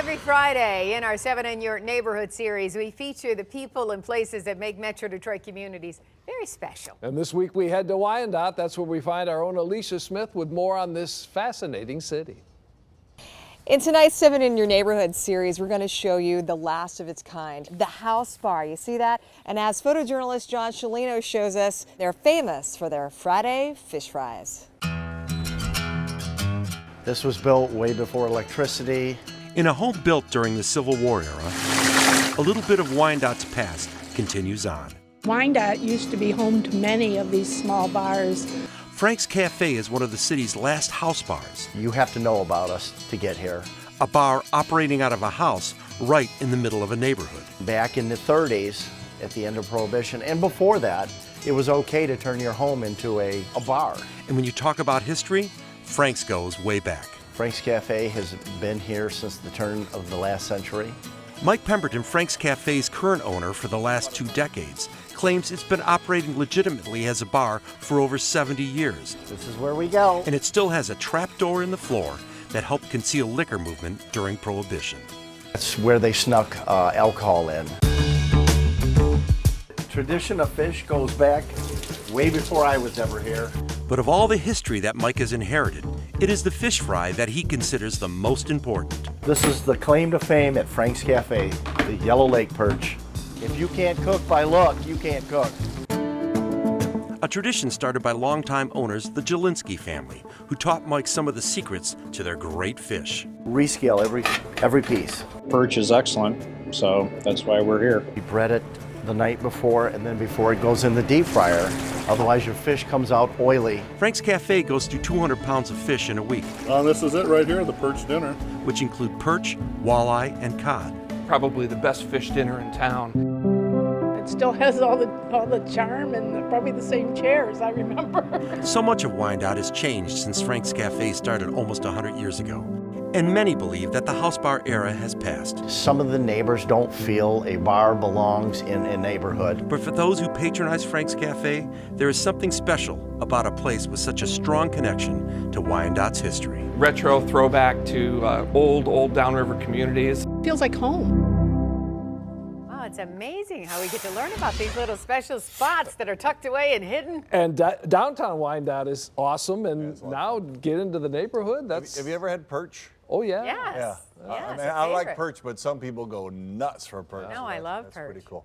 Every Friday in our 7 in Your Neighborhood series, we feature the people and places that make Metro Detroit communities very special. And this week we head to Wyandotte. That's where we find our own Alicia Smith with more on this fascinating city. In tonight's 7 in Your Neighborhood series, we're going to show you the last of its kind, the House Bar. You see that? And as photojournalist John Scialino shows us, they're famous for their Friday fish fries. This was built way before electricity. In a home built during the Civil War era, a little bit of Wyandotte's past continues on. Wyandotte used to be home to many of these small bars. Frank's Cafe is one of the city's last house bars. You have to know about us to get here. A bar operating out of a house right in the middle of a neighborhood. Back in the 30s, at the end of Prohibition, and before that, it was okay to turn your home into a bar. And when you talk about history, Frank's goes way back. Frank's Cafe has been here since the turn of the last century. Mike Pemberton, Frank's Cafe's current owner for the last 2 decades, claims it's been operating legitimately as a bar for over 70 years. This is where we go. And it still has a trap door in the floor that helped conceal liquor movement during Prohibition. That's where they snuck alcohol in. The tradition of fish goes back way before I was ever here. But of all the history that Mike has inherited, it is the fish fry that he considers the most important. This is the claim to fame at Frank's Cafe, the yellow lake perch. If you can't cook by look, you can't cook. A tradition started by longtime owners, the Jelinski family, who taught Mike some of the secrets to their great fish. Rescale every piece. Perch is excellent, so that's why we're here. You bread it the night before and then before it goes in the deep fryer. Otherwise your fish comes out oily. Frank's Cafe goes through 200 pounds of fish in a week. This is it right here, the perch dinner. Which include perch, walleye, and cod. Probably the best fish dinner in town. It still has all the charm and probably the same chairs, I remember. So much of Wyandotte has changed since Frank's Cafe started almost 100 years ago. And many believe that the house bar era has passed. Some of the neighbors don't feel a bar belongs in a neighborhood. But for those who patronize Frank's Cafe, there is something special about a place with such a strong connection to Wyandotte's history. Retro throwback to old downriver communities. Feels like home. Wow, it's amazing how we get to learn about these little special spots that are tucked away and hidden. And downtown Wyandotte is awesome. And now get into the neighborhood. That's. Have you ever had perch? Oh yeah. Yes. Yeah. Yes, I mean, a I like favorite. perch, but some people go nuts for perch. No, I love That's perch. pretty cool.